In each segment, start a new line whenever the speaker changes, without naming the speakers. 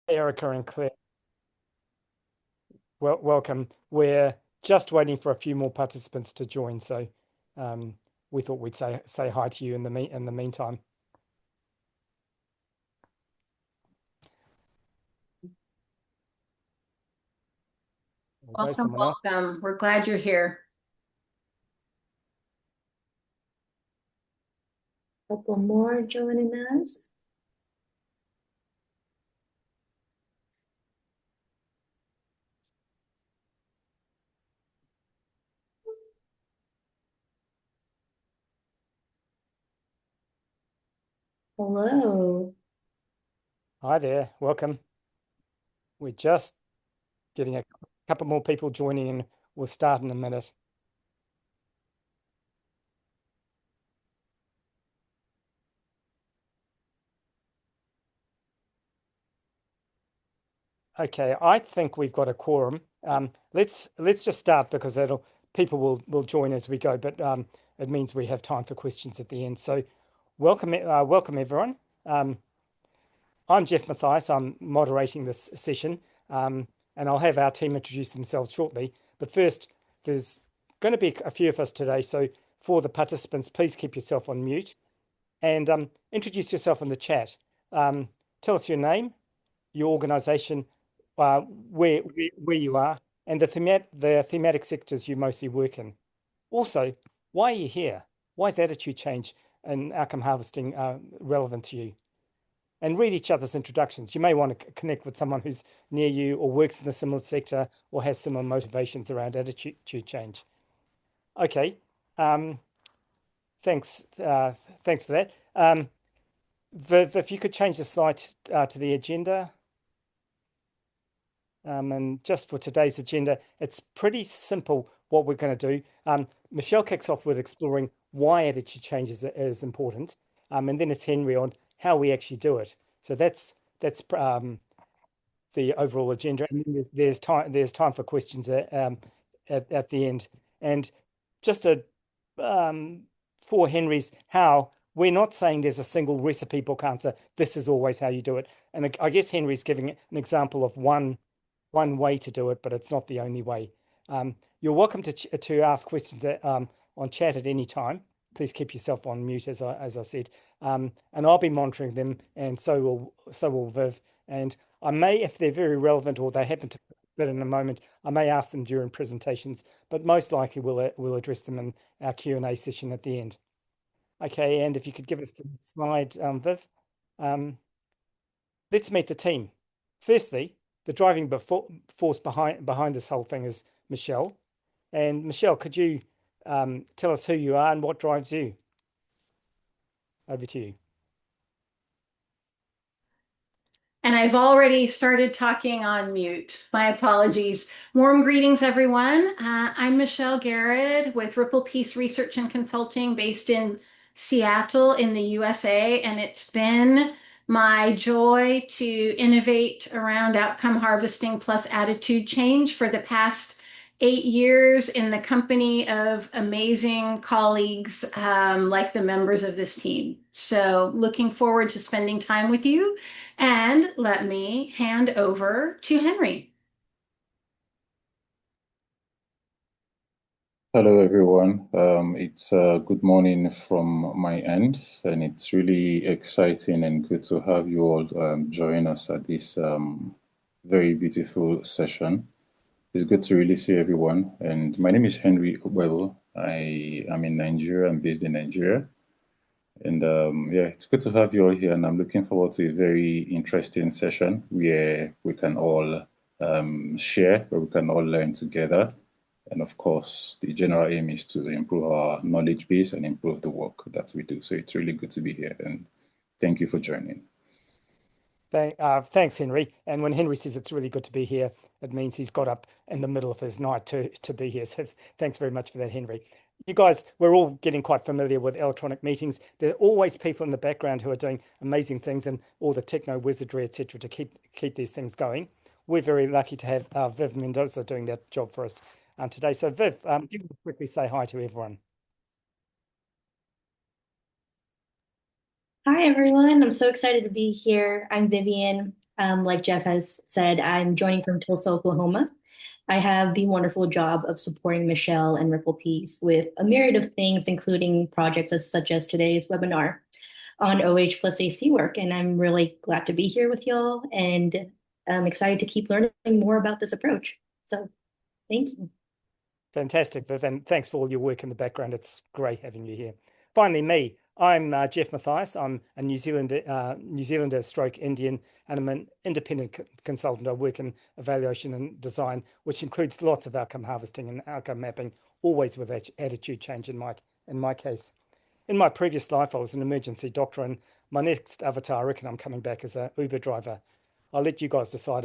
Erica and Claire, welcome. We're just waiting for a few more participants to join, so um, we thought we'd say hi to you in the meantime. There we go,
Welcome,
someone else.
welcome. We're glad you're here.
Couple more joining us. Hello.
Hi there, welcome. We're just getting a couple more people joining, and we'll start in a minute. Okay, I think we've got a quorum. Let's just start because that'll people will join as we go, but it means we have time for questions at the end. So, welcome everyone. Um, I'm Jeph Mathias. I'm moderating this session, and I'll have our team introduce themselves shortly. But first, there's going to be a few of us today, so for the participants, please keep yourself on mute and introduce yourself in the chat. Tell us your name, your organization, where you are, and the thematic sectors you mostly work in. Also, why are you here? Why is attitude change and outcome harvesting relevant to you? And read each other's introductions. You may want to connect with someone who's near you or works in a similar sector or has similar motivations around attitude change. Okay, um, thanks. Thanks for that. Viv, if you could change the slide to the agenda. And just for today's agenda, it's pretty simple what we're going to do. Michelle kicks off with exploring why attitude change is important, and then it's Henry on how we actually do it. So that's the overall agenda, and then there's time for questions at the end. And just a for Henry's how we're not saying there's a single recipe book answer. This is always how you do it. And I guess Henry's giving an example of one way to do it, but it's not the only way. You're welcome to ask questions on chat at any time. Please keep yourself on mute, as I said, and I'll be monitoring them, and so will Viv. And I may, if they're very relevant or they happen to fit in a moment, I may ask them during presentations, but most likely we'll address them in our Q&A session at the end. Okay, and if you could give us the next slide, Viv. Um, let's meet the team. Firstly, the driving force behind this whole thing is Michelle. And Michelle, could you tell us who you are and what drives you? Over to you.
And I've already started talking on mute. My apologies. Warm greetings, everyone. I'm Michelle Garred with Ripple Peace Research and Consulting based in Seattle in the USA. And it's been my joy to innovate around outcome harvesting plus attitude change for the past 8 years in the company of amazing colleagues like the members of this team. So looking forward to spending time with you. And let me hand over to Henry.
Hello, everyone. It's good morning from my end, and it's really exciting and good to have you all join us at this very beautiful session. It's good to really see everyone. And my name is Henry Okpebho. I am in Nigeria. I'm based in Nigeria. And yeah, it's good to have you all here. And I'm looking forward to a very interesting session where we can all share, where we can all learn together. And of course, the general aim is to improve our knowledge base and improve the work that we do. So it's really good to be here. And thank you for joining.
Thanks, Henry. And when Henry says it's really good to be here, it means he's got up in the middle of his night to be here. So thanks very much for that, Henry. You guys, we're all getting quite familiar with electronic meetings. There are always people in the background who are doing amazing things and all the techno wizardry, etc., to keep these things going. We're very lucky to have Viv Mendoza doing that job for us today. So Viv, you can quickly say hi to everyone.
Hi, everyone. I'm so excited to be here. I'm Vivian. Like Jeph has said, I'm joining from Tulsa, Oklahoma. I have the wonderful job of supporting Michelle and Ripple Peace with a myriad of things, including projects such as today's webinar on OH plus AC work. And I'm really glad to be here with y'all, and I'm excited to keep learning more about this approach. So thank you.
Fantastic, Viv, and thanks for all your work in the background. It's great having you here. Finally, me. I'm Jeph Mathias. I'm a New Zealander stroke Indian, and I'm an independent consultant. I work in evaluation and design, which includes lots of outcome harvesting and outcome mapping, always with attitude change in my case. In my previous life, I was an emergency doctor, and my next avatar, I reckon I'm coming back as an Uber driver. I'll let you guys decide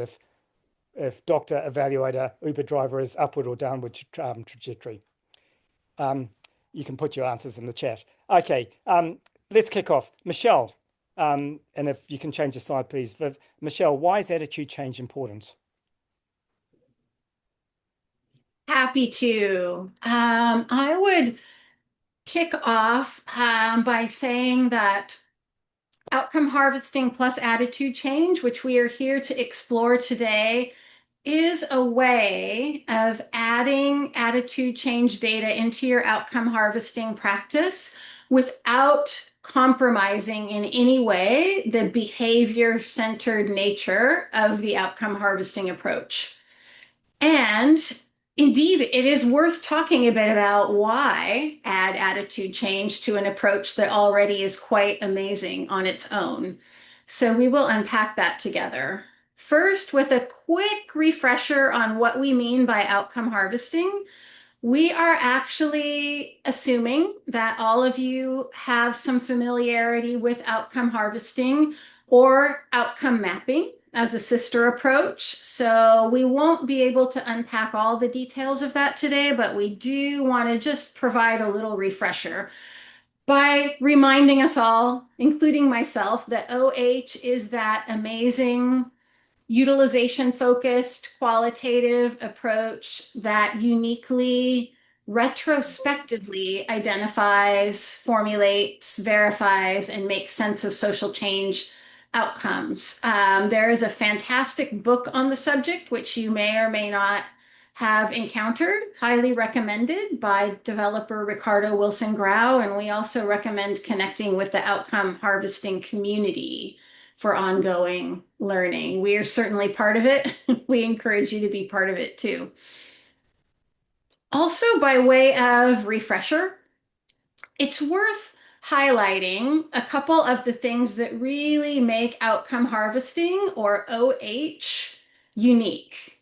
if doctor, evaluator, Uber driver is upward or downward trajectory. You can put your answers in the chat. Okay, let's kick off. Michelle, and if you can change the slide, please, Viv. Michelle, why is attitude change important?
Happy to. I would kick off by saying that outcome harvesting plus attitude change, which we are here to explore today, is a way of adding attitude change data into your outcome harvesting practice without compromising in any way the behavior-centered nature of the outcome harvesting approach. And indeed, it is worth talking a bit about why add attitude change to an approach that already is quite amazing on its own. So we will unpack that together. First, with a quick refresher on what we mean by outcome harvesting, we are actually assuming that all of you have some familiarity with outcome harvesting or outcome mapping as a sister approach. So we won't be able to unpack all the details of that today, but we do want to just provide a little refresher by reminding us all, including myself, that OH is that amazing utilization-focused, qualitative approach that uniquely, retrospectively identifies, formulates, verifies, and makes sense of social change outcomes. There is a fantastic book on the subject, which you may or may not have encountered, highly recommended by developer Ricardo Wilson Grau, and we also recommend connecting with the outcome harvesting community for ongoing learning. We are certainly part of it. We encourage you to be part of it too. Also, by way of refresher, it's worth highlighting a couple of the things that really make outcome harvesting, or OH, unique.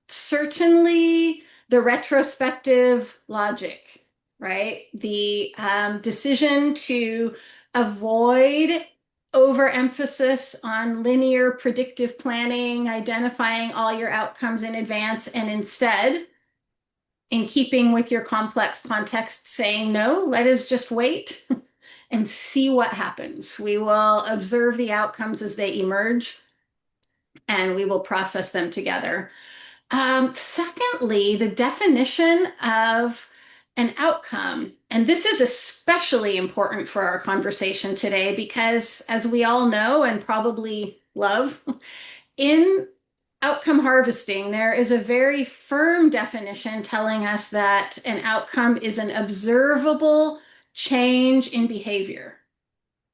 Certainly the retrospective logic, right? The decision to avoid overemphasis on linear predictive planning, identifying all your outcomes in advance, and instead, in keeping with your complex context, saying, no, let us just wait and see what happens. We will observe the outcomes as they emerge, and we will process them together. Secondly, the definition of an outcome. And this is especially important for our conversation today because, as we all know and probably love, in outcome harvesting, there is a very firm definition telling us that an outcome is an observable change in behavior.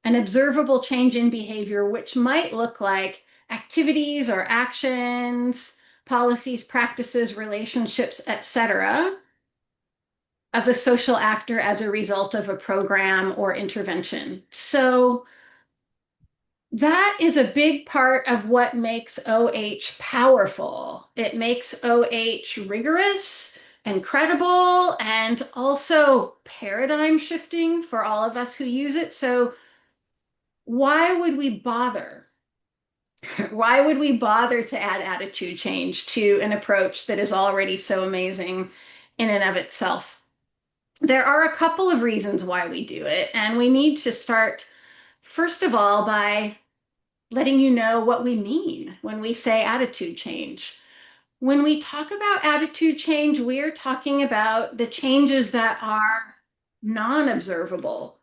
An observable change in behavior, which might look like activities or actions, policies, practices, relationships, etc., of a social actor as a result of a program or intervention. So that is a big part of what makes OH powerful. It makes OH rigorous and credible and also paradigm shifting for all of us who use it. So why would we bother? Why would we bother to add attitude change to an approach that is already so amazing in and of itself? There are a couple of reasons why we do it, and we need to start, first of all, by letting you know what we mean when we say attitude change. When we talk about attitude change, we're talking about the changes that are non-observable,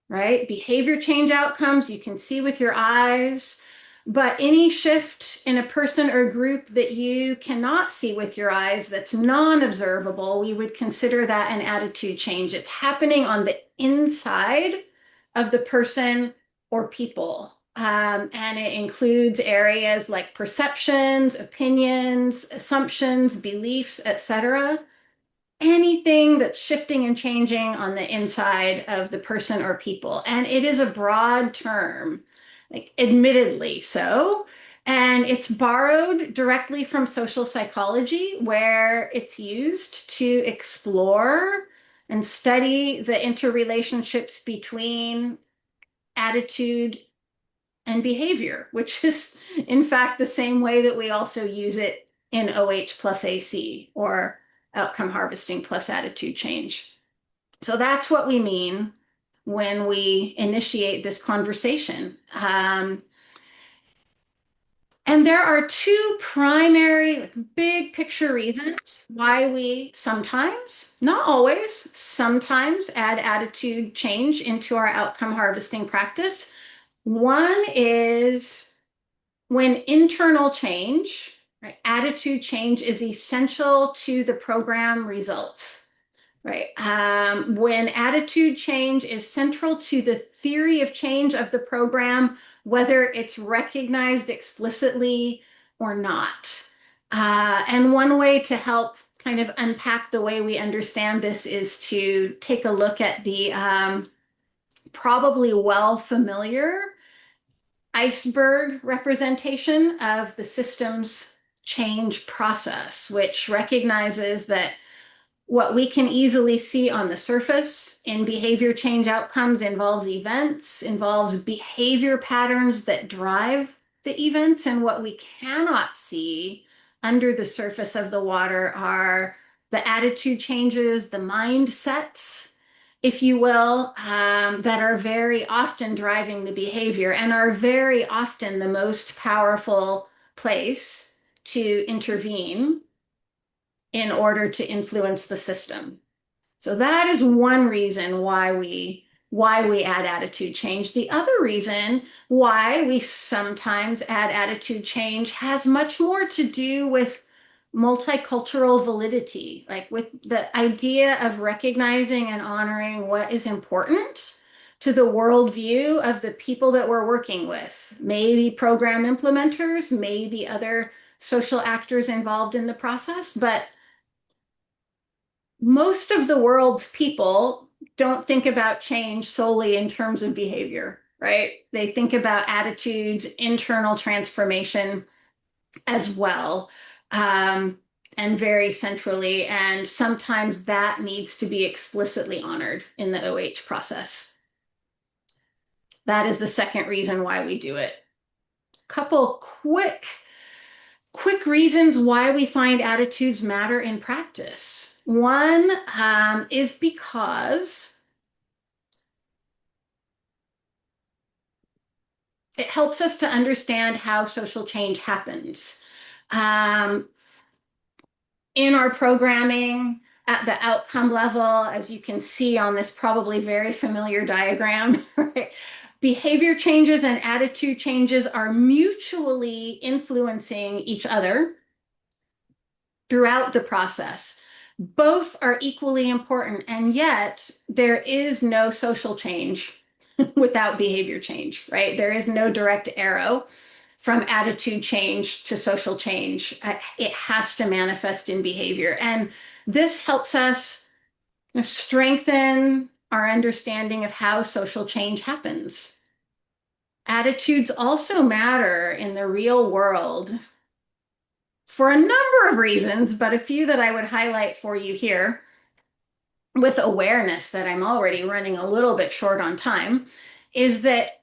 right? Behavior change outcomes you can see with your eyes. But any shift in a person or group that you cannot see with your eyes, that's non-observable, we would consider that an attitude change. It's happening on the inside of the person or people. And it includes areas like perceptions, opinions, assumptions, beliefs, etc. Anything that's shifting and changing on the inside of the person or people. And it is a broad term, like admittedly so. And it's borrowed directly from social psychology, where it's used to explore and study the interrelationships between attitude and behavior, which is in fact the same way that we also use it in OH plus AC, or outcome harvesting plus attitude change. So that's what we mean when we initiate this conversation. And there are two primary, big picture reasons why we sometimes, not always, sometimes add attitude change into our outcome harvesting practice. One is when internal change, right, attitude change is essential to the program results, right? When attitude change is central to the theory of change of the program, whether it's recognized explicitly or not. And one way to help kind of unpack the way we understand this is to take a look at the probably well familiar iceberg representation of the systems change process, which recognizes that what we can easily see on the surface in behavior change outcomes involves events, involves behavior patterns that drive the events, and what we cannot see under the surface of the water are the attitude changes, the mindsets, if you will, that are very often driving the behavior and are very often the most powerful place to intervene in order to influence the system. So that is one reason why we add attitude change. The other reason why we sometimes add attitude change has much more to do with multicultural validity, like with the idea of recognizing and honoring what is important to the worldview of the people that we're working with, maybe program implementers, maybe other social actors involved in the process, but most of the world's people don't think about change solely in terms of behavior, right? They think about attitudes, internal transformation as well, and very centrally. And sometimes that needs to be explicitly honored in the OH process. That is the second reason why we do it. Couple quick reasons why we find attitudes matter in practice. One is because it helps us to understand how social change happens. In our programming at the outcome level, as you can see on this probably very familiar diagram, right? Behavior changes and attitude changes are mutually influencing each other throughout the process. Both are equally important, and yet there is no social change without behavior change, right? There is no direct arrow from attitude change to social change. It has to manifest in behavior. And this helps us strengthen our understanding of how social change happens. Attitudes also matter in the real world for a number of reasons, but a few that I would highlight for you here, with awareness that I'm already running a little bit short on time, is that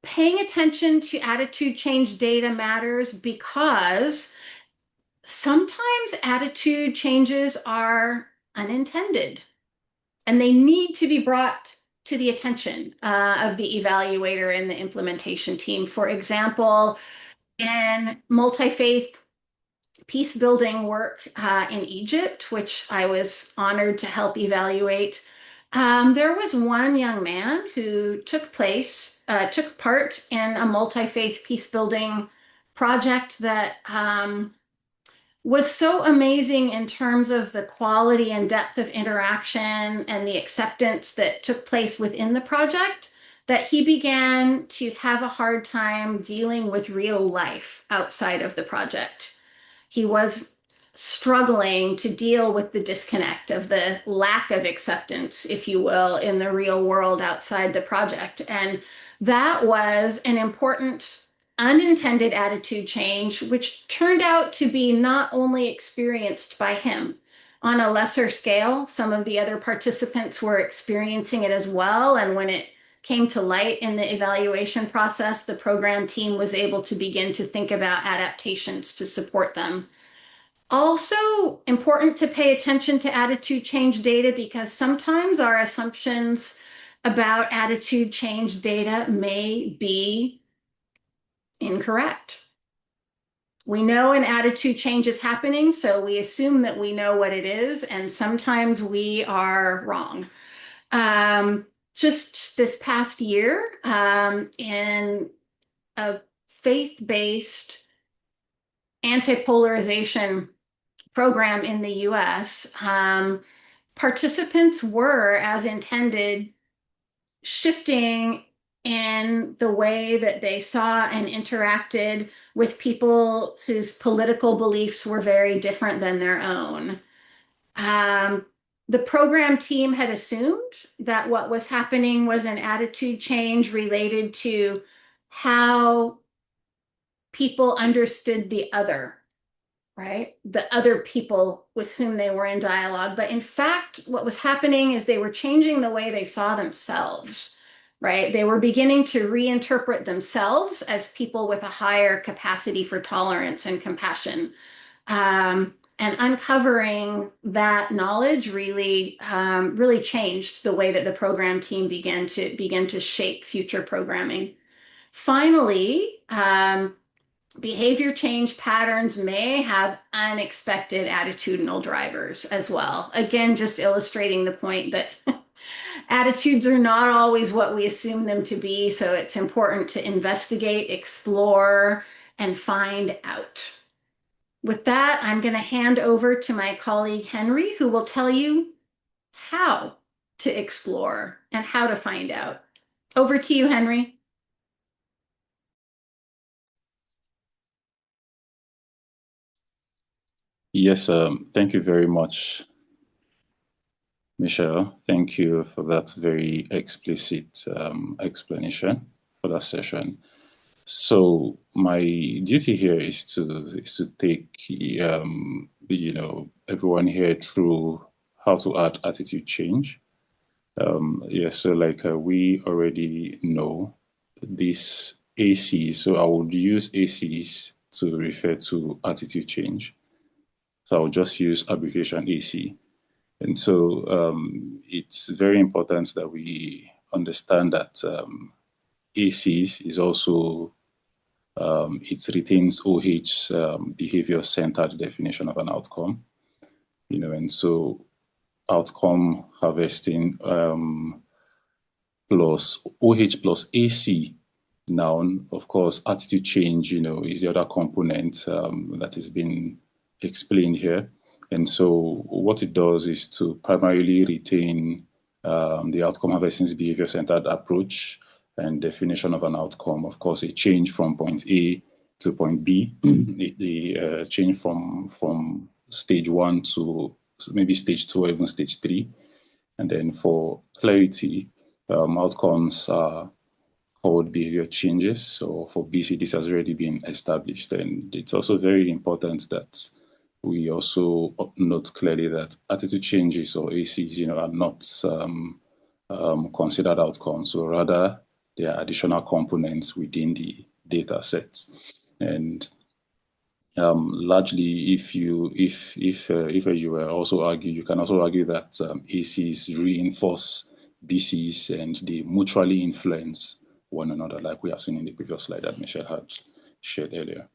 paying attention to attitude change data matters because sometimes attitude changes are unintended and they need to be brought to the attention of the evaluator and the implementation team. For example, in multi-faith peace building work in Egypt, which I was honored to help evaluate, There was one young man who took part in a multi-faith peace building project that was so amazing in terms of the quality and depth of interaction and the acceptance that took place within the project that he began to have a hard time dealing with real life outside of the project. He was struggling to deal with the disconnect of the lack of acceptance, if you will, in the real world outside the project. And that was an important unintended attitude change, which turned out to be not only experienced by him on a lesser scale, some of the other participants were experiencing it as well. And when it came to light in the evaluation process, the program team was able to begin to think about adaptations to support them. Also important to pay attention to attitude change data because sometimes our assumptions about attitude change data may be incorrect. We know an attitude change is happening, so we assume that we know what it is, and sometimes we are wrong. Just this past year, in a faith-based anti-polarization program in the US, participants were, as intended, shifting in the way that they saw and interacted with people whose political beliefs were very different than their own. The program team had assumed that what was happening was an attitude change related to how people understood the other, right? The other people with whom they were in dialogue. But in fact, what was happening is they were changing the way they saw themselves, right? They were beginning to reinterpret themselves as people with a higher capacity for tolerance and compassion. And uncovering that knowledge really, really changed the way that the program team began to shape future programming. Finally, behavior change patterns may have unexpected attitudinal drivers as well. Again, just illustrating the point that attitudes are not always what we assume them to be, so it's important to investigate, explore, and find out. With that, I'm going to hand over to my colleague Henry, who will tell you how to explore and how to find out. Over to you, Henry.
Yes, thank you very much, Michelle. Thank you for that very explicit explanation for that session. So my duty here is to take everyone here through how to add attitude change. So like we already know this ACs, so I would use ACs to refer to attitude change. So I'll just use abbreviation AC. And so it's very important that we understand that ACs is also it retains OH behavior-centered definition of an outcome, and so outcome harvesting plus OH plus AC noun, of course, attitude change, is the other component that has been explained here. And so what it does is to primarily retain the outcome harvesting's behavior-centered approach and definition of an outcome. Of course, a change from point A to point B, the change from stage 1 to maybe stage 2 or even stage 3. And then for clarity, outcomes are called behavior changes. So for BC, this has already been established. And it's also very important that we also note clearly that attitude changes or ACs, are not considered outcomes. So rather, they are additional components within the data sets. And largely, if you were also argue, you can also argue that ACs reinforce BCs and they mutually influence one another, like we have seen in the previous slide that Michelle had shared earlier.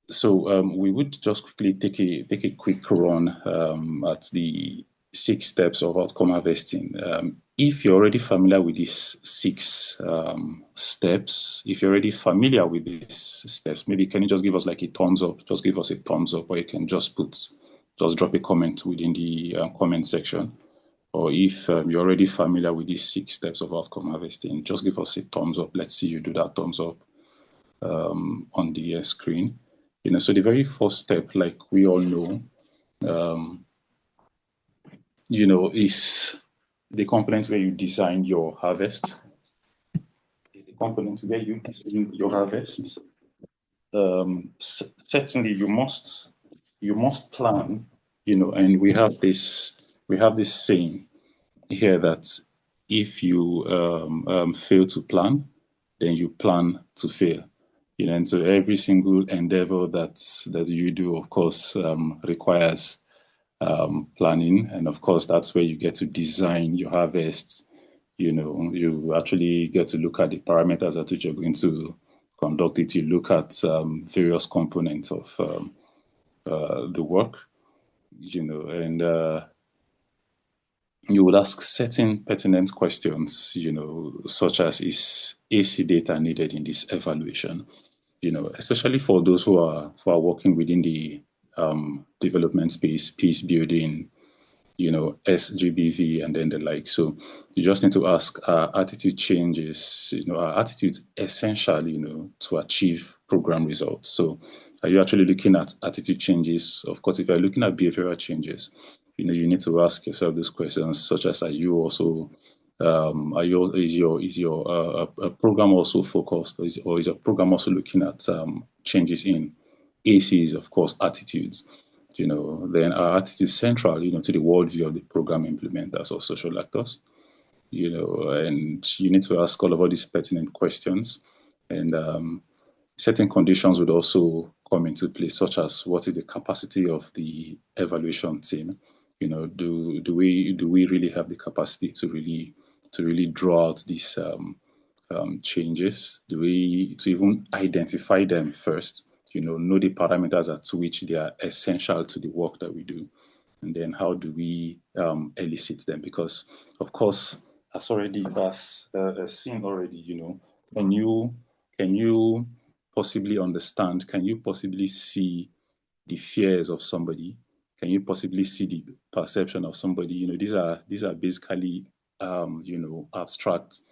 So we would just quickly take a quick run at the 6 steps of outcome harvesting. If you're already familiar with these 6 steps, maybe can you just give us like a thumbs up? Just give us a thumbs up, or you can just drop a comment within the comment section. Or if you're already familiar with these 6 steps of outcome harvesting, just give us a thumbs up. Let's see you do that thumbs up on the screen. So the very first step, like we all know, is the component where you design your harvest. The component where you design your harvest. Certainly, you must plan. And we have this saying here that if you fail to plan, then you plan to fail. And so every single endeavor that you do, of course, requires planning, and of course that's where you get to design your harvests. You actually get to look at the parameters at which you're going to conduct it. You look at various components of the work, and you would ask certain pertinent questions, such as, is AC data needed in this evaluation? Especially for those who are working within the development space, peace building, SGBV, and then the like. So you just need to ask, are attitude changes, are attitudes essential, to achieve program results? So are you actually looking at attitude changes? Of course, if you're looking at behavioral changes, you need to ask yourself these questions, such as, are you also is your program also focused, or is your program also looking at changes in ACs, of course, attitudes? Then are attitudes central, to the worldview of the program implementers or social actors? And you need to ask all of these pertinent questions. And certain conditions would also come into play, such as, what is the capacity of the evaluation team? Do we really have the capacity to really draw out these changes? To even identify them first? Know the parameters at which they are essential to the work that we do, and then how do we elicit them? Because, of course, as seen already, can you possibly understand? Can you possibly see the fears of somebody? Can you possibly see the perception of somebody? These are basically abstract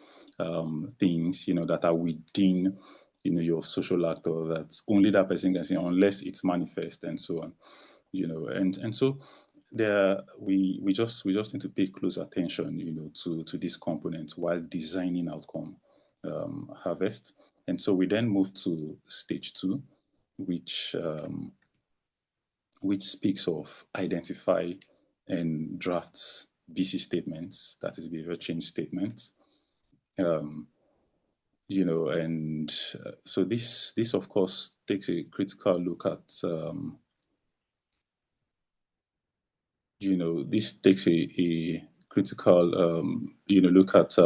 things that are within your social actor, that only that person can see, unless it's manifest, and so on. And so we just need to pay close attention to these components while designing outcome harvest. And so we then move to stage 2, which speaks of identify and draft BC statements, that is behavior change statements. And so this of course takes a critical look at this takes a critical look at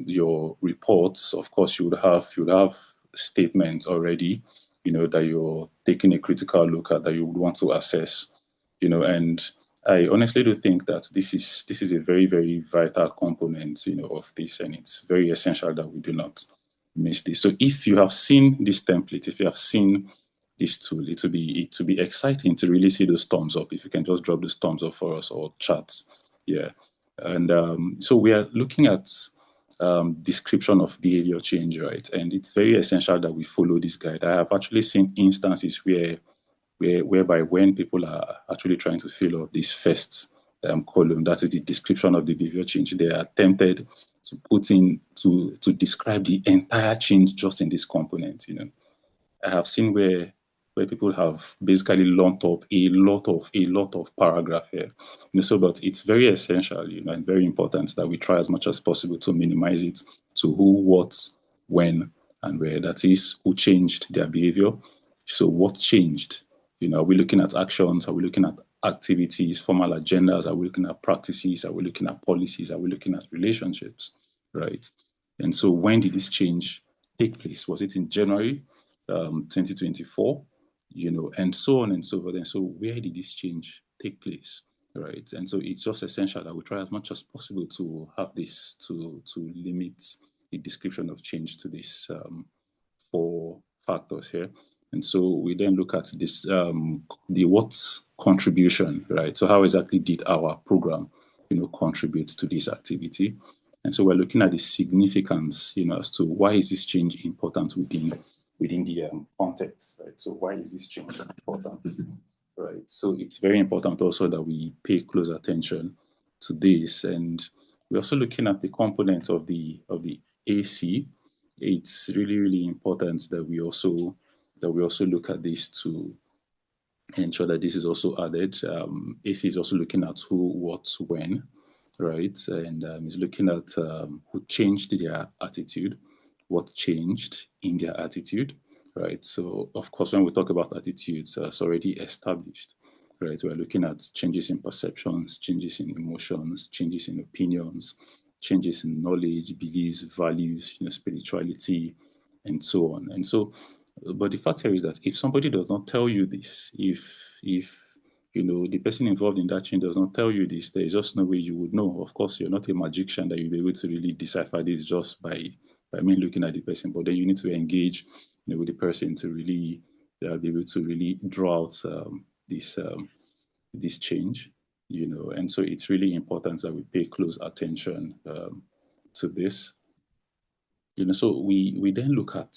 your reports. Of course, you would have statements already that you're taking a critical look at, that you would want to assess. And I honestly do think that this is a very, very vital component of this, and it's very essential that we do not miss this. So if you have seen this template, if you have seen this tool, it will be exciting to really see those thumbs up. If you can just drop those thumbs up for us, or chats. And so we are looking at description of behavior change, right? And it's very essential that we follow this guide. I have actually seen instances whereby when people are actually trying to fill up this first column, that is the description of the behavior change, they are tempted to put in to describe the entire change just in this component. I have seen where people have basically lumped up a lot of paragraph here. So, but it's very essential, and very important that we try as much as possible to minimize it to who, what, when, and where. That is, who changed their behavior. So what changed? Are we looking at actions? Are we looking at activities, formal agendas? Are we looking at practices? Are we looking at policies? Are we looking at relationships? Right. And so when did this change take place? Was it in January 2024? And so on and so forth. And so where did this change take place? right? And so it's just essential that we try as much as possible to have this, to limit the description of change to these 4 factors here. And so we then look at this, the what contribution, right? So how exactly did our program, contribute to this activity? And so we're looking at the significance, as to why is this change important within the context, right? So why is this change important, right? So it's very important also that we pay close attention to this, and we're also looking at the components of the AC. It's really, really important that we also look at this to ensure that this is also added. AC is also looking at who, what, when, right? And is looking at who changed their attitude, what changed in their attitude, right? So, of course, when we talk about attitudes, it's already established, right? We're looking at changes in perceptions, changes in emotions, changes in opinions, changes in knowledge, beliefs, values, spirituality, and so on. And so, but the fact here is that if somebody does not tell you this, if the person involved in that change does not tell you this, there is just no way you would know. Of course, you're not a magician that you'll be able to really decipher this just by me looking at the person, but then you need to engage with the person to really be able to really draw out this change, and so it's really important that we pay close attention to this. So we then look at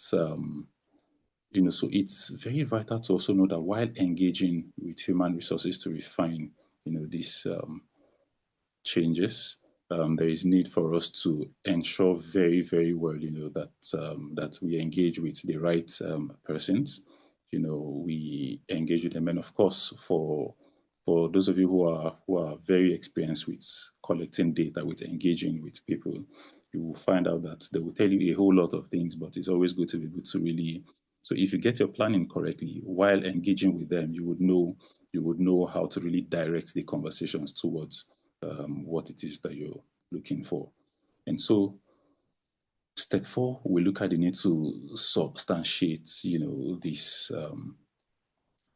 so it's very vital to also know that while engaging with human resources to refine, these changes, there is need for us to ensure very, very well, that we engage with the right persons. We engage with them, and of course, for those of you who are very experienced with collecting data, with engaging with people, you will find out that they will tell you a whole lot of things, but it's always good to be able to really. So if you get your planning correctly while engaging with them, you would know how to really direct the conversations towards what it is that you're looking for. And so step 4, we look at the need to substantiate, these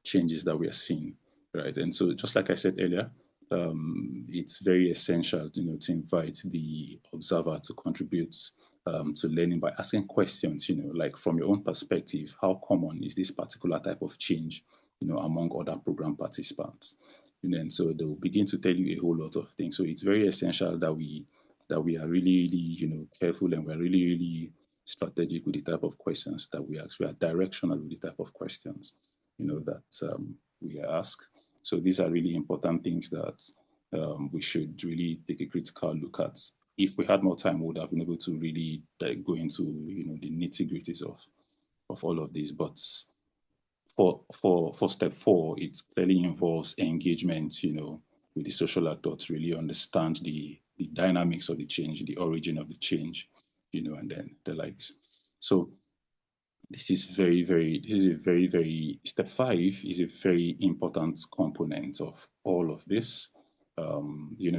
changes that we are seeing, right? And so just like I said earlier, it's very essential, to invite the observer to contribute to learning by asking questions, like from your own perspective, how common is this particular type of change, among other program participants? And so they will begin to tell you a whole lot of things. So it's very essential that we are really, really, careful, and we're really, really strategic with the type of questions that we ask. We are directional with the type of questions, that we ask. So these are really important things that we should really take a critical look at. If we had more time, we would have been able to really go into the nitty-gritties of all of this. But for step 4, it clearly involves engagement, with the social actor to really understand the dynamics of the change, the origin of the change, and then the likes. So this is a very, very, step 5 is a very important component of all of this,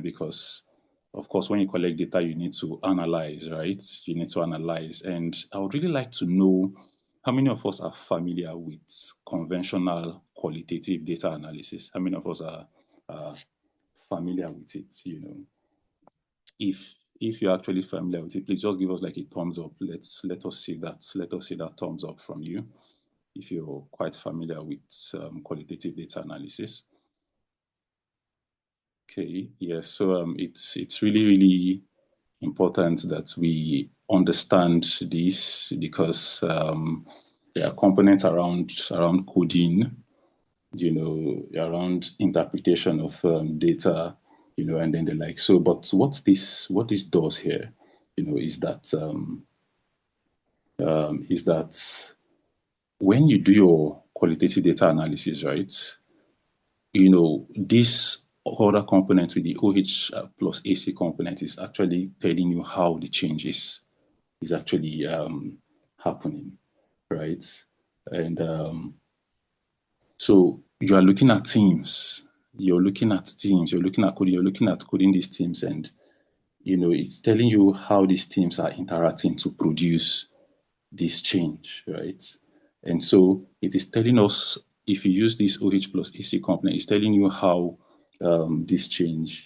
because of course, when you collect data, you need to analyze, right? You need to analyze. And I would really like to know how many of us are familiar with conventional qualitative data analysis. How many of us are familiar with it, If you're actually familiar with it, please just give us like a thumbs up. Let us see that thumbs up from you if you're quite familiar with qualitative data analysis. Okay, yes. So it's really, really important that we understand this, because there are components around coding, around interpretation of data, and then the like. So, but what this does here, is that when you do your qualitative data analysis, right, this other component with the OH plus AC component is actually telling you how the change is actually happening, right? And so you are looking at teams, you're looking at coding, you're looking at coding these teams, and it's telling you how these teams are interacting to produce this change, right? And so it is telling us, if you use this OH plus AC component, it's telling you how this change,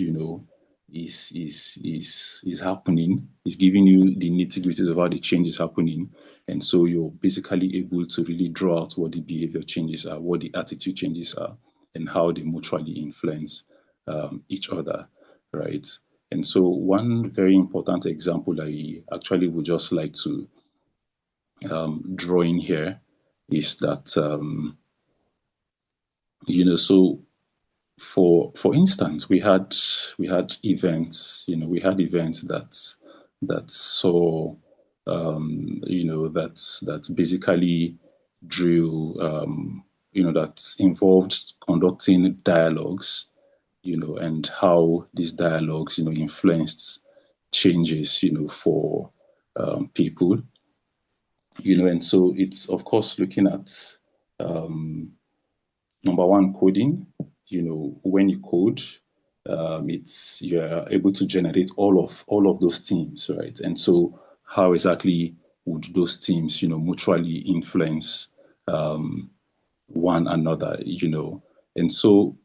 is happening. It's giving you the nitty-gritties of how the change is happening. And so you're basically able to really draw out what the behavior changes are, what the attitude changes are, and how they mutually influence each other, right? And so one very important example I actually would just like to draw in here is that, so for instance, we had events, that saw, that basically drew, that involved conducting dialogues, and how these dialogues, influenced changes, for people, and so it's of course looking at number one, coding. When you code, it's you're able to generate all of those teams, right? And so how exactly would those teams, mutually influence one another, And so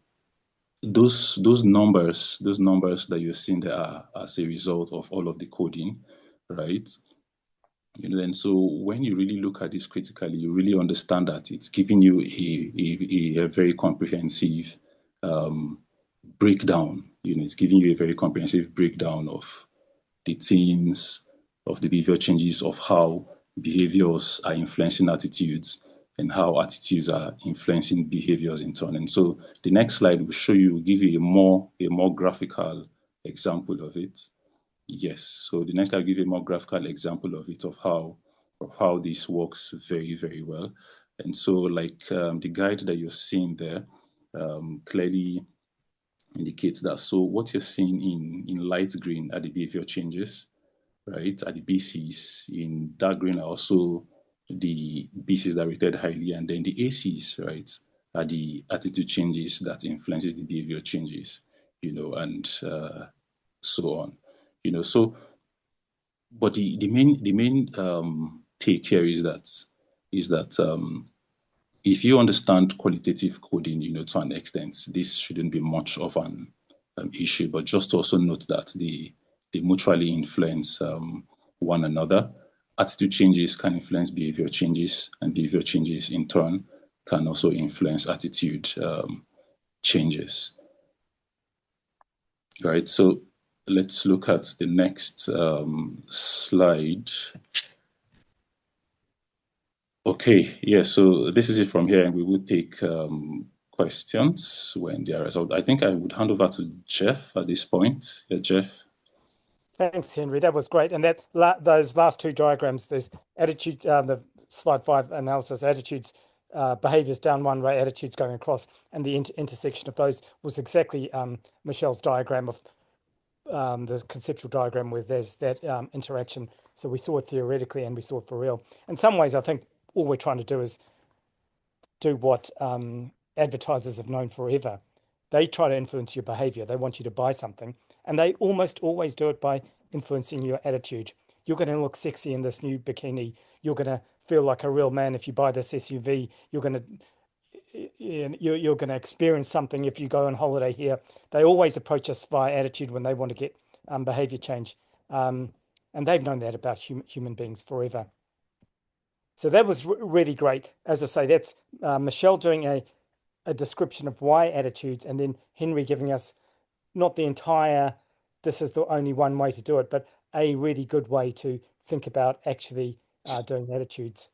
those numbers that you're seeing there are as a result of all of the coding, right? And so when you really look at this critically, you really understand that it's giving you a very comprehensive breakdown. It's giving you a very comprehensive breakdown of the themes, of the behavior changes, of how behaviors are influencing attitudes, and how attitudes are influencing behaviors in turn. And so the next slide will show you, give you a more graphical example of it. Yes. So the next, I'll give you a more graphical example of it, of how this works very, very well. And so, like the guide that you're seeing there clearly indicates that. So what you're seeing in light green are the behavior changes, right? Are the BCs. In dark green are also the BCs that rated highly, and then the ACs, right, are the attitude changes that influences the behavior changes, and so on. So but the main take here is that if you understand qualitative coding, to an extent, this shouldn't be much of an issue. But just to also note that they mutually influence one another. Attitude changes can influence behavior changes, and behavior changes in turn can also influence attitude changes. Right. So let's look at the next slide. Okay, yeah, so this is it from here, and we will take questions when they are resolved. I think I would hand over to Jeph at this point. Yeah, Jeph.
Thanks, Henry. That was great. And those last two diagrams, there's attitude, the slide 5 analysis, attitudes, behaviors down one way, attitudes going across, and the intersection of those was exactly Michelle's diagram of the conceptual diagram where there's that interaction. So we saw it theoretically and we saw it for real. In some ways, I think all we're trying to do is do what advertisers have known forever. They try to influence your behavior. They want you to buy something, and they almost always do it by influencing your attitude. You're going to look sexy in this new bikini. You're going to feel like a real man if you buy this SUV. You're going to experience something if you go on holiday here. They always approach us via attitude when they want to get behavior change, and they've known that about human beings forever. So that was really great. As I say, that's Michelle doing a description of why attitudes, and then Henry giving us not the entire, this is the only one way to do it, but a really good way to think about actually doing attitudes.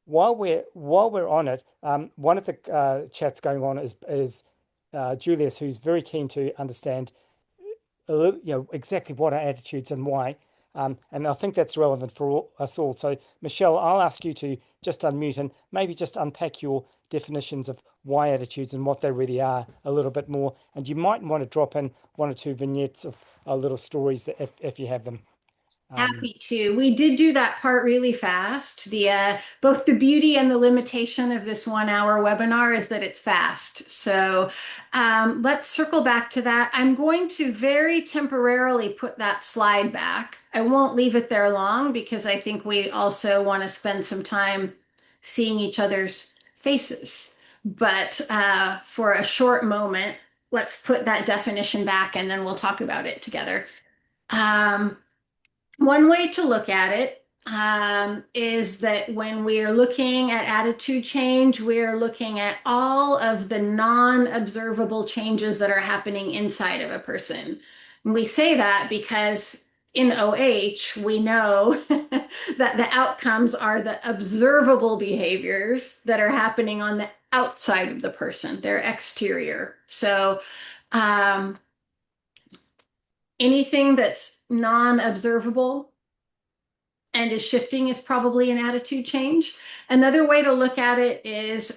While we're on it, one of the chats going on is Julius, who's very keen to understand exactly what are attitudes and why. And I think that's relevant for us all. So, Michelle, I'll ask you to just unmute and maybe just unpack your definitions of why attitudes and what they really are a little bit more. And you might want to drop in one or two vignettes of little stories that if you have them.
Happy to. We did do that part really fast. Both the beauty and the limitation of this 1 hour webinar is that it's fast. So let's circle back to that. I'm going to very temporarily put that slide back. I won't leave it there long because I think we also want to spend some time seeing each other's faces. But for a short moment, let's put that definition back and then we'll talk about it together. Um, One way to look at it is that when we are looking at attitude change, we are looking at all of the non-observable changes that are happening inside of a person. And we say that because in OH, we know that the outcomes are the observable behaviors that are happening on the outside of the person, their exterior. So, um, anything that's non-observable and is shifting is probably an attitude change. Another way to look at it is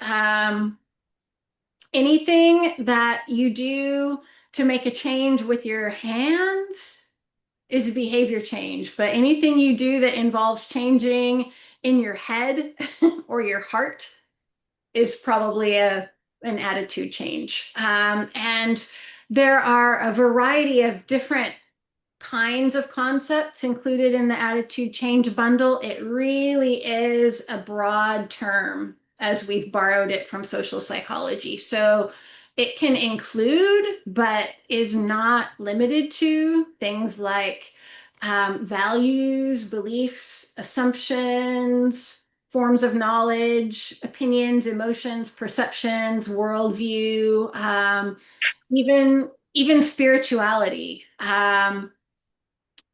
anything that you do to make a change with your hands is a behavior change, but anything you do that involves changing in your head or your heart is probably an attitude change. And there are a variety of different kinds of concepts included in the attitude change bundle. It really is a broad term as we've borrowed it from social psychology. So it can include, but is not limited to things like values, beliefs, assumptions, forms of knowledge, opinions, emotions, perceptions, worldview, even spirituality.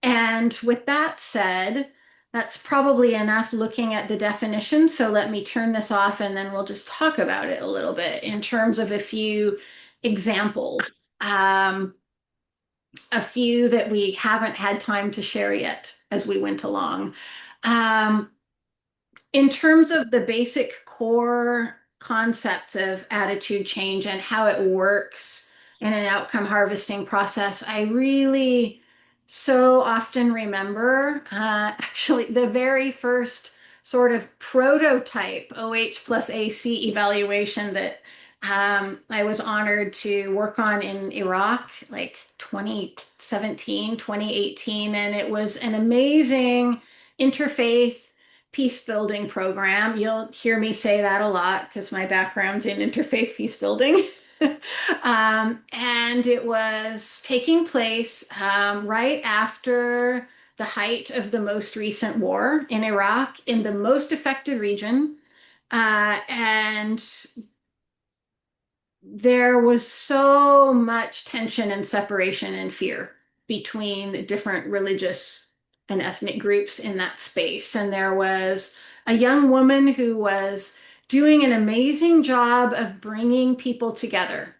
And with that said, that's probably enough looking at the definition. So let me turn this off and then we'll just talk about it a little bit in terms of a few examples, a few that we haven't had time to share yet as we went along. Um, in terms of the basic core concepts of attitude change and how it works in an outcome harvesting process, I really so often remember actually the very first sort of prototype OH plus AC evaluation that I was honored to work on in Iraq, like 2017, 2018, and it was an amazing interfaith peace building program. You'll hear me say that a lot because my background's in interfaith peace building. And it was taking place right after the height of the most recent war in Iraq in the most affected region. And there was so much tension and separation and fear between different religious and ethnic groups in that space. And there was a young woman who was doing an amazing job of bringing people together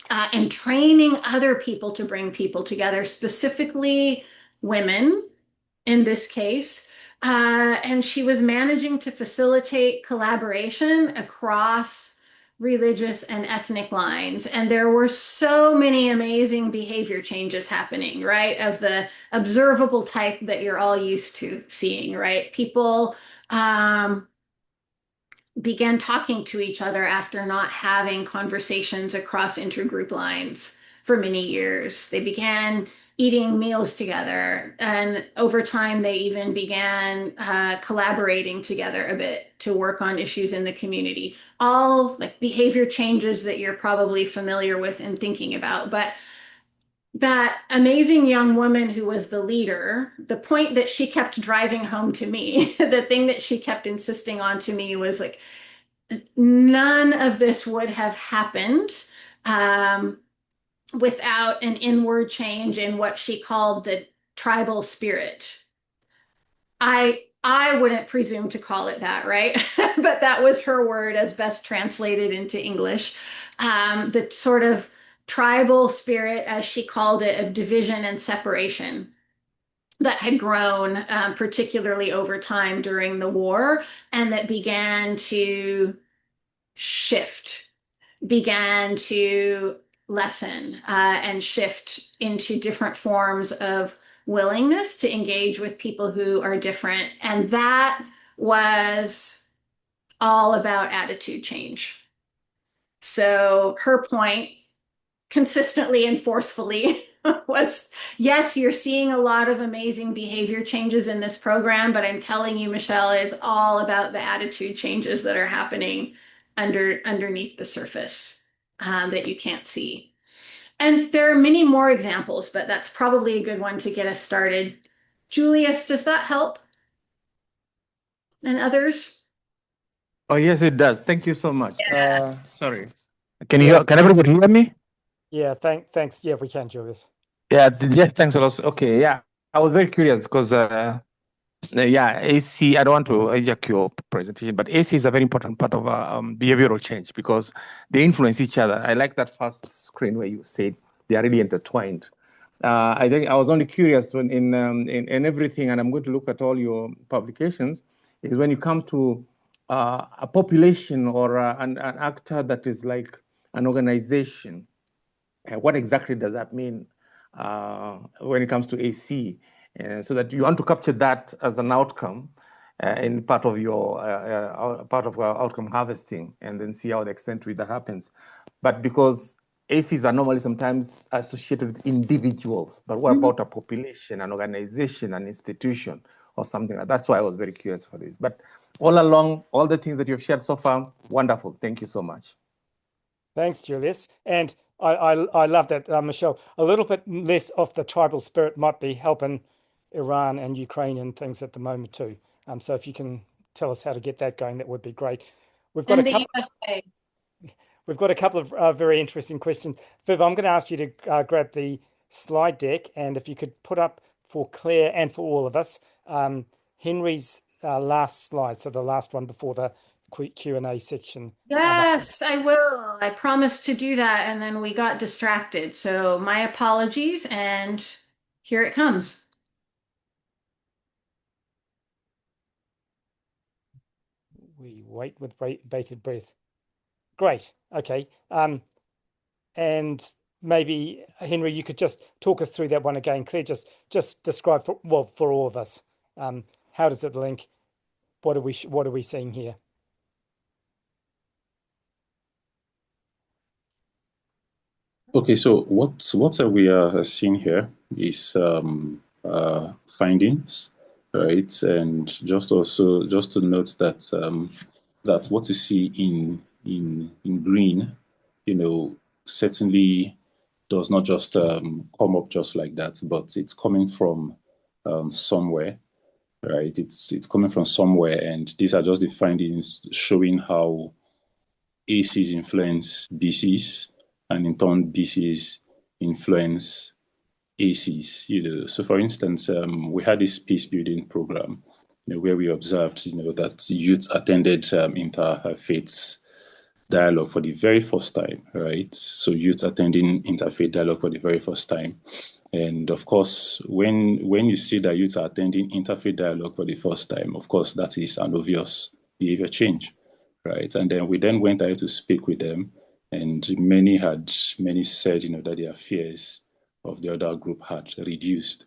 and training other people to bring people together, specifically women in this case. And she was managing to facilitate collaboration across religious and ethnic lines. And there were so many amazing behavior changes happening, right? Of the observable type that you're all used to seeing, right? People began talking to each other after not having conversations across intergroup lines for many years. They began eating meals together, and over time, they even began collaborating together a bit to work on issues in the community. All like behavior changes that you're probably familiar with and thinking about. But that amazing young woman who was the leader, the point that she kept driving home to me, the thing that she kept insisting on to me was like, none of this would have happened without an inward change in what she called the tribal spirit. I wouldn't presume to call it that, right? But that was her word as best translated into English. The sort of tribal spirit, as she called it, of division and separation that had grown, particularly over time during the war, and that began to shift, began to lessen and shift into different forms of willingness to engage with people who are different. And that was all about attitude change. So her point consistently and forcefully was, yes, you're seeing a lot of amazing behavior changes in this program, but I'm telling you, Michelle, it's all about the attitude changes that are happening underneath the surface that you can't see. And there are many more examples, but that's probably a good one to get us started. Julius, does that help? And others?
Oh, yes, it does. Thank you so much. Sorry.
Yeah,
Can everybody hear me?
yeah, thanks. Yeah, we can, Julius.
Yeah, yes, thanks a lot. Okay, yeah. I was very curious because, yeah, AC, I don't want to hijack your presentation, but AC is a very important part of behavioral change because they influence each other. I like that first screen where you said they are really intertwined. I think I was only curious when in everything, and I'm going to look at all your publications, is when you come to a population or an actor that is like an organization. What exactly does that mean when it comes to AC? So that you want to capture that as an outcome in part of your outcome harvesting, and then see how the extent to which that happens. But because ACs are normally sometimes associated with individuals, but what about a population, an organization, an institution, or something like that? That's why I was very curious for this. But all along, all the things that you've shared so far, wonderful. Thank you so much.
Thanks, Julius. And I love that, Michelle. A little bit less of the tribal spirit might be helping Iran and Ukraine and things at the moment too. So if you can tell us how to get that going, that would be great. We've got
And
a
the
couple.
USA.
We've got a couple of very interesting questions. Viv, I'm going to ask you to grab the slide deck, and if you could put up for Claire and for all of us, Henry's last slide, so the last one before the Q&A section.
Yes, I will. I promised to do that, and then we got distracted. So my apologies, and here it comes.
We wait with bated breath. Great. Okay. And maybe Henry, you could just talk us through that one again. Claire, just describe for all of us. How does it link? What are we seeing here?
Okay, so what we are seeing here is findings, right? And just to note that that what you see in green, certainly does not just come up just like that, but it's coming from somewhere, right? It's coming from somewhere, and these are just the findings showing how ACs influence BCs, and in turn BCs influence ACs. So for instance, we had this peace building program, where we observed, that youth attended interfaith dialogue for the very first time, right? So youth attending interfaith dialogue for the very first time. And of course, when you see that youth are attending interfaith dialogue for the first time, of course, that is an obvious behavior change, right? And then we went ahead to speak with them, and many said, that their fears of the other group had reduced,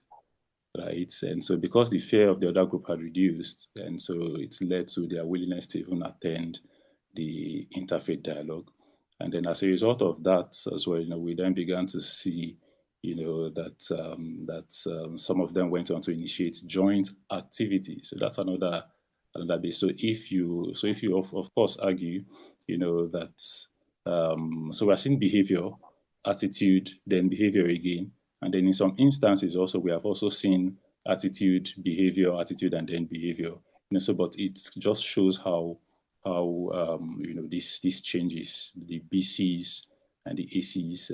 right? And so because the fear of the other group had reduced, and so it led to their willingness to even attend the interfaith dialogue. And then as a result of that as well, we then began to see, that some of them went on to initiate joint activities. So that's another bit. So if you of course argue, that so we're seeing behavior, attitude, then behavior again. And then in some instances also, we have also seen attitude, attitude, and then behavior. So, but it just shows how these changes, the BCs and the ACs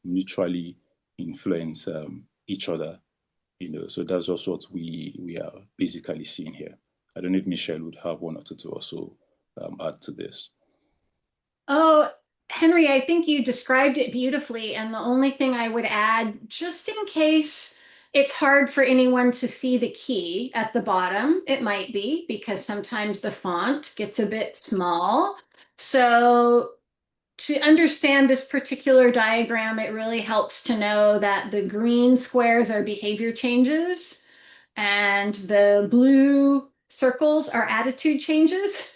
mutually influence each other. So that's just what we are basically seeing here. I don't know if Michelle would have one or two to also add to this.
Oh, Henry, I think you described it beautifully. And the only thing I would add, just in case it's hard for anyone to see the key at the bottom, it might be because sometimes the font gets a bit small. So to understand this particular diagram, it really helps to know that the green squares are behavior changes and the blue circles are attitude changes.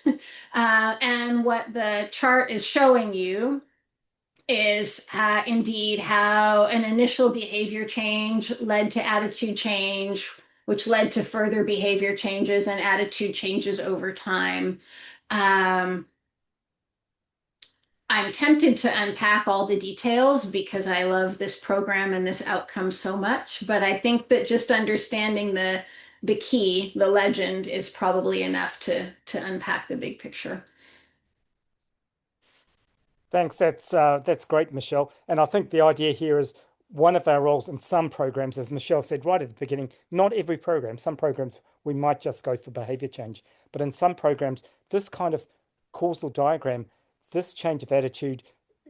And what the chart is showing you is indeed how an initial behavior change led to attitude change, which led to further behavior changes and attitude changes over time. I'm tempted to unpack all the details because I love this program and this outcome so much, but I think that just understanding the key, the legend, is probably enough to unpack the big picture.
Thanks. That's great, Michelle. And I think the idea here is one of our roles in some programs, as Michelle said right at the beginning, not every program. Some programs we might just go for behavior change, but in some programs, this kind of causal diagram, this change of attitude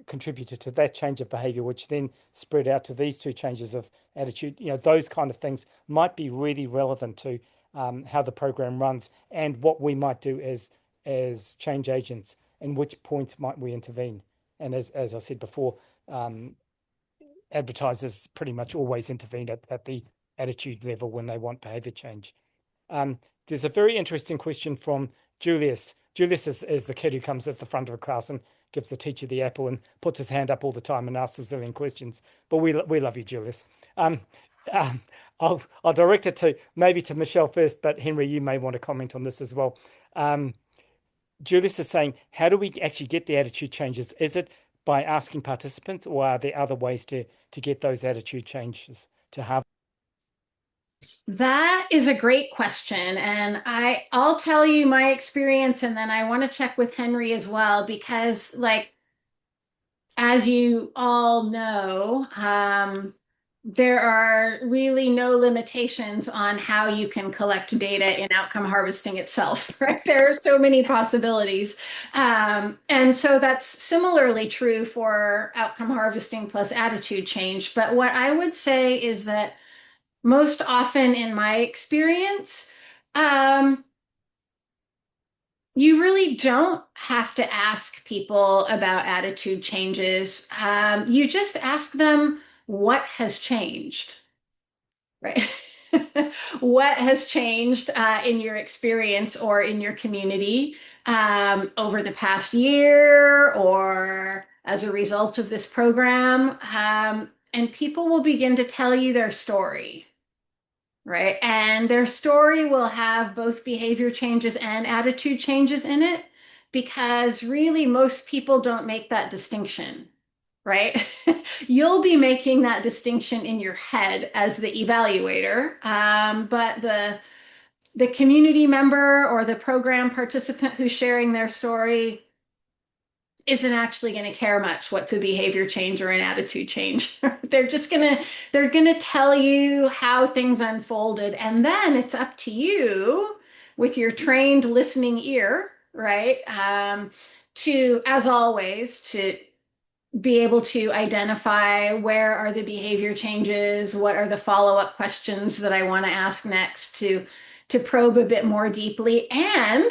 contributed to that change of behavior, which then spread out to these two changes of attitude. You know, those kind of things might be really relevant to how the program runs and what we might do as change agents and which points might we intervene. And as I said before, advertisers pretty much always intervene at the attitude level when they want behavior change. There's a very interesting question from Julius. Julius is the kid who comes at the front of the class and gives the teacher the apple and puts his hand up all the time and asks a zillion questions. But we love you, Julius. I'll direct it to maybe to Michelle first, but Henry, you may want to comment on this as well. Julius is saying, how do we actually get the attitude changes? Is it by asking participants, or are there other ways to get those attitude changes to have?
That is a great question. And I'll tell you my experience, and then I want to check with Henry as well, because like, as you all know, there are really no limitations on how you can collect data in outcome harvesting itself, right? There are so many possibilities. And so that's similarly true for outcome harvesting plus attitude change. But what I would say is that most often in my experience, you really don't have to ask people about attitude changes. You just ask them what has changed, right? What has changed in your experience or in your community over the past year or as a result of this program? And people will begin to tell you their story. Right. And their story will have both behavior changes and attitude changes in it, because really most people don't make that distinction, right? You'll be making that distinction in your head as the evaluator, but the community member or the program participant who's sharing their story isn't actually going to care much what's a behavior change or an attitude change. They're going to tell you how things unfolded. And then it's up to you with your trained listening ear, right? To, as always, to be able to identify where are the behavior changes, what are the follow-up questions that I want to ask next to probe a bit more deeply, and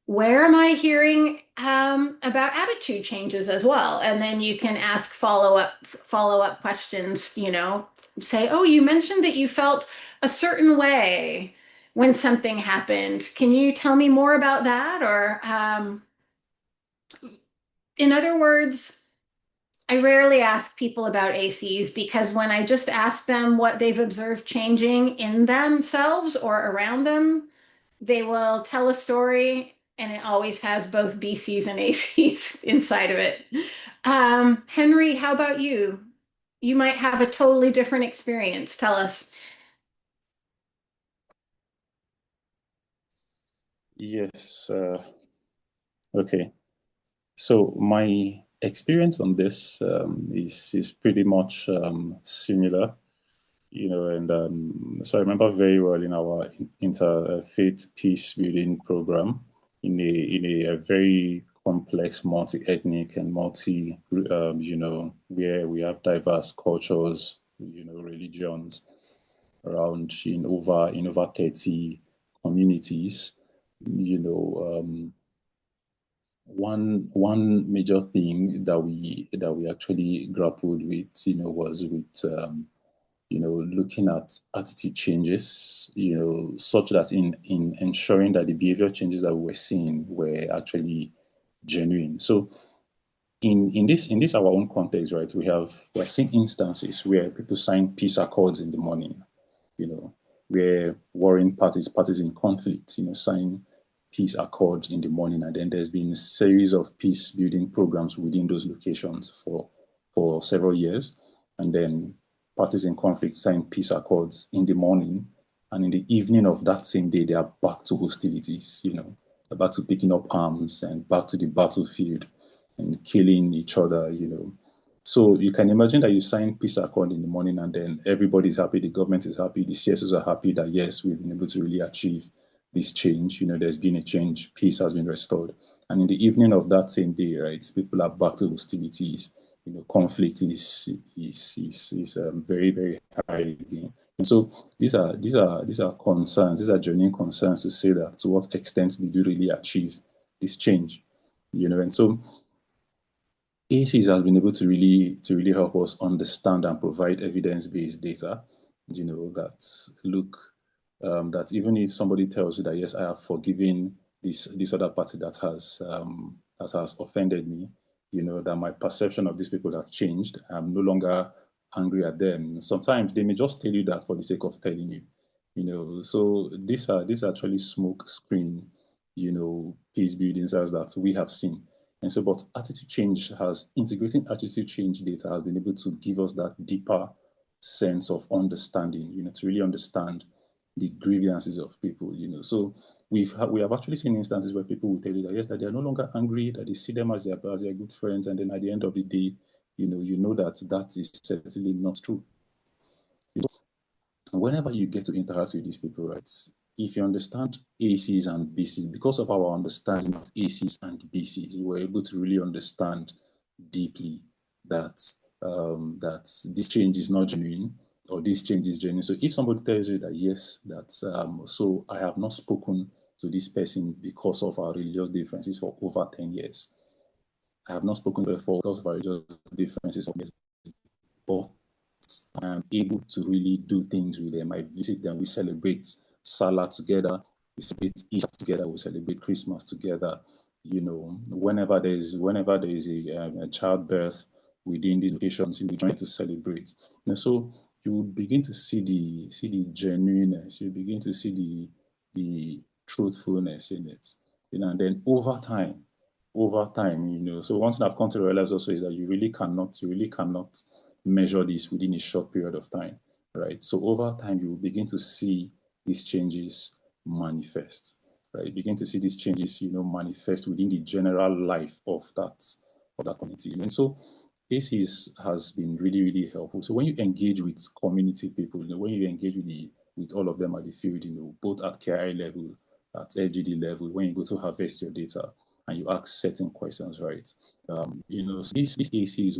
where am I hearing about attitude changes as well? And then you can ask follow-up questions, you know, say, oh, you mentioned that you felt a certain way when something happened. Can you tell me more about that? Or in other words, I rarely ask people about ACs, because when I just ask them what they've observed changing in themselves or around them, they will tell a story, and it always has both BCs and ACs inside of it. Henry, how about you? You might have a totally different experience. Tell us.
Yes. Okay. So my experience on this is pretty much similar, you know, and so I remember very well in our interfaith peace building program in a very complex, multi-ethnic and you know, where we have diverse cultures, you know, religions around in over 30 communities, you know. One major thing that we actually grappled with, you know, was with you know, looking at attitude changes, you know, such that in ensuring that the behavior changes that we were seeing were actually genuine. So in this our own context, right, we've seen instances where people sign peace accords in the morning, you know, where warring parties in conflict, you know, sign peace accord in the morning, and then there's been a series of peace building programs within those locations for several years. And then parties in conflict sign peace accords in the morning, and in the evening of that same day, they are back to hostilities, they're back to picking up arms and back to the battlefield and killing each other, So you can imagine that you sign peace accord in the morning, and then everybody's happy, the government is happy, the CSOs are happy that yes, we've been able to really achieve this change. There's been a change, peace has been restored. And in the evening of that same day, right, people are back to hostilities. Conflict is very, very high again. And so these are concerns, these are genuine concerns to say that to what extent did you really achieve this change? And so ACs has been able to really help us understand and provide evidence-based data, that even if somebody tells you that yes, I have forgiven this other party that has offended me, that my perception of these people have changed. I'm no longer angry at them. Sometimes they may just tell you that for the sake of telling you. So these are actually smoke screen, peace building cells that we have seen. And so, but integrating attitude change data has been able to give us that deeper sense of understanding, to really understand the grievances of people, So we have actually seen instances where people will tell you that yes, that they are no longer angry, that they see them as their good friends, and then at the end of the day, that is certainly not true. Whenever you get to interact with these people, right, if you understand ACs and BCs, because of our understanding of ACs and BCs, we were able to really understand deeply that this change is not genuine, or this change is genuine. So if somebody tells you that yes, that so I have not spoken to this person because of our religious differences for over 10 years. I have not spoken to her because of our religious differences for years, but I am able to really do things with them. I visit them. We celebrate Salah together. We celebrate Easter together. We celebrate Christmas together. Whenever there is a childbirth within these locations, we try to celebrate. So you begin to see the genuineness. You begin to see the truthfulness in it. And then over time, so one thing I've come to realize also is that you really cannot measure this within a short period of time, right? So over time, you will begin to see these changes manifest, right? Begin to see these changes, manifest within the general life of that community. And so ACs has been really, really helpful. So when you engage with community people, when you engage with all of them at the field, both at KI level, at LGD level, when you go to harvest your data and you ask certain questions, right? These ACs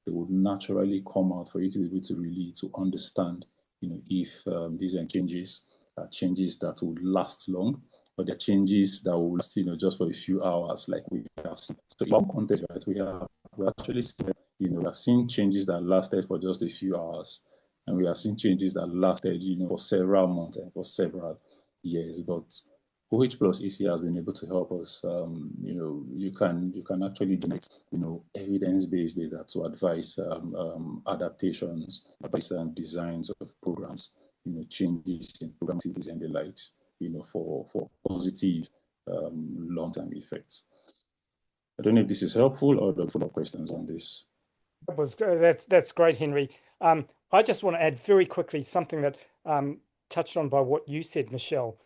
would naturally come out for you to be able to really to understand, if these are changes that would last long, or they're changes that will last, just for a few hours, like we have seen. So in our context, right, we actually seen, we have seen changes that lasted for just a few hours, and we have seen changes that lasted, for several months and for several years. But OH plus AC has been able to help us. You can actually generate, evidence-based data to advise adaptations, advice and designs of programs, changes in program activities and the likes, for positive long-term effects. I don't know if this is helpful, or the follow-up questions on this.
That's great, Henry. I just want to add very quickly something that touched on by what you said, Michelle.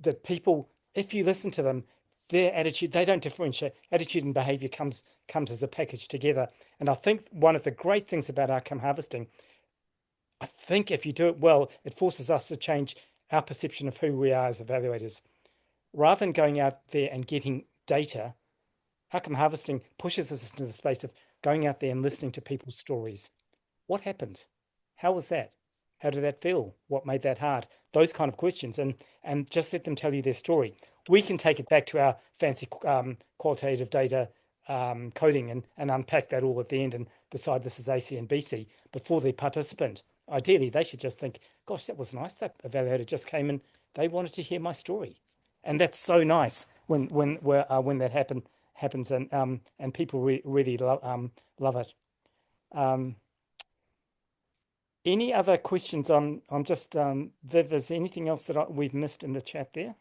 That people, if you listen to them, their attitude, they don't differentiate. Attitude and behavior comes as a package together. And I think one of the great things about outcome harvesting, I think if you do it well, it forces us to change our perception of who we are as evaluators. Rather than going out there and getting data, outcome harvesting pushes us into the space of going out there and listening to people's stories. What happened? How was that? How did that feel? What made that hard? Those kind of questions, and just let them tell you their story. We can take it back to our fancy qualitative data coding and unpack that all at the end and decide this is AC and BC. But for the participant, ideally, they should just think, gosh, that was nice. That evaluator just came in. They wanted to hear my story. And that's so nice when that happens and people really love it. Any other questions on just Viv? Is there anything else that we've missed in the chat there?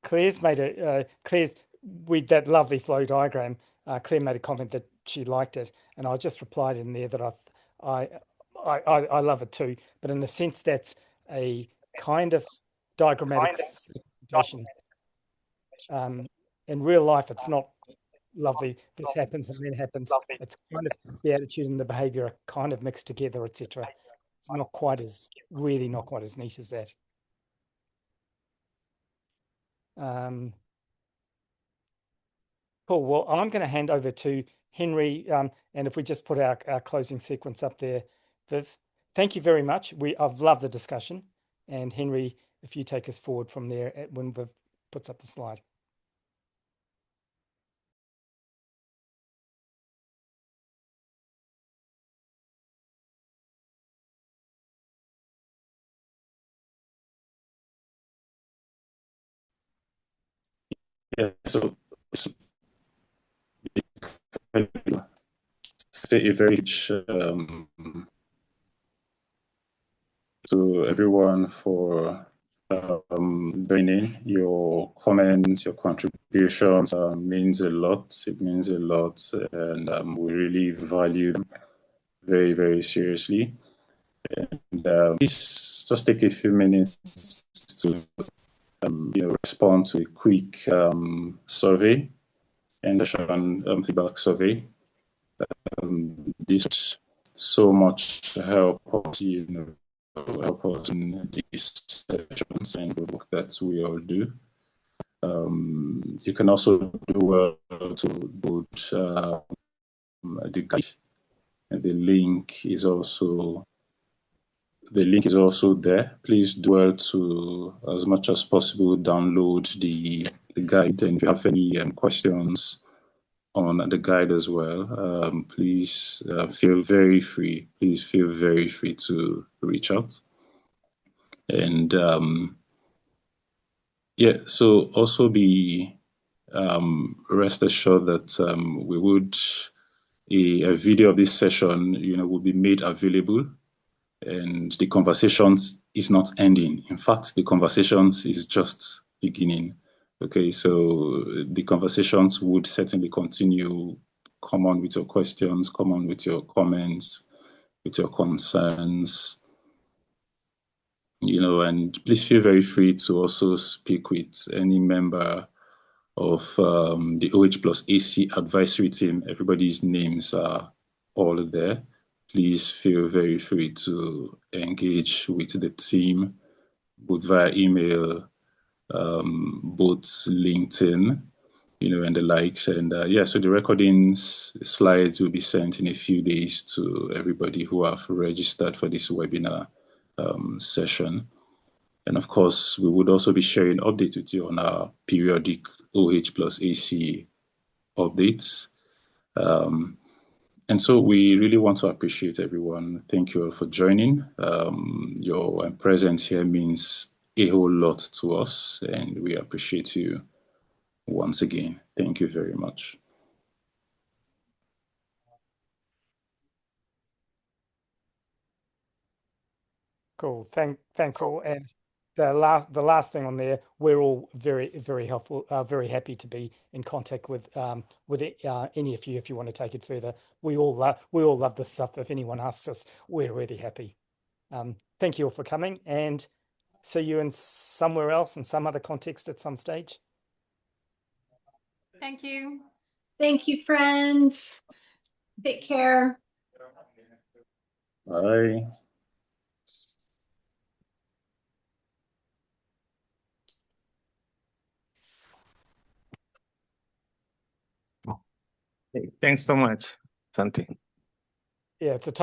Claire's made with that lovely flow diagram. Claire made a comment that she liked it, and I just replied in there that I love it too. But in the sense that's a kind of diagrammatic representation. In real life, it's not lovely. This happens and then happens. It's kind of the attitude and the behavior are kind of mixed together, etc. It's not quite as neat as that. Cool. Well, I'm going to hand over to Henry, and if we just put our closing sequence up there, Viv. Thank you very much. I've loved the discussion, and Henry, if you take us forward from there when Viv puts up the slide.
Yeah, so say a very to everyone for joining. Your comments, your contributions means a lot. It means a lot, and we really value them very, very seriously. And please just take a few minutes to respond to a quick survey and feedback survey. This so much help us, help us in these sessions and the work that we all do. You can also do well to put the guide, and the link is also there. Please do well to, as much as possible, download the guide, and if you have any questions on the guide as well, please feel very free. Please feel very free to reach out. And yeah, so also be rest assured that we would a video of this session, will be made available, and the conversations is not ending. In fact, the conversations is just beginning. Okay, so the conversations would certainly continue. Come on with your questions, come on with your comments, with your concerns, and please feel very free to also speak with any member of the OH plus AC advisory team. Everybody's names are all there. Please feel very free to engage with the team, both via email, both LinkedIn, and the likes. And so the recordings, slides will be sent in a few days to everybody who have registered for this webinar session. And of course, we would also be sharing updates with you on our periodic OH plus AC updates. And so we really want to appreciate everyone. Thank you all for joining. Your presence here means a whole lot to us, and we appreciate you once again. Thank you very much.
Cool. Thanks all. And the last thing on there, we're all very, very helpful, very happy to be in contact with any of you if you want to take it further. We all love this stuff. If anyone asks us, we're really happy. Thank you all for coming, and see you in somewhere else in some other context at some stage.
Thank you. Thank you, friends. Take care.
Bye.
Thanks so much, Santi.
Yeah, it's a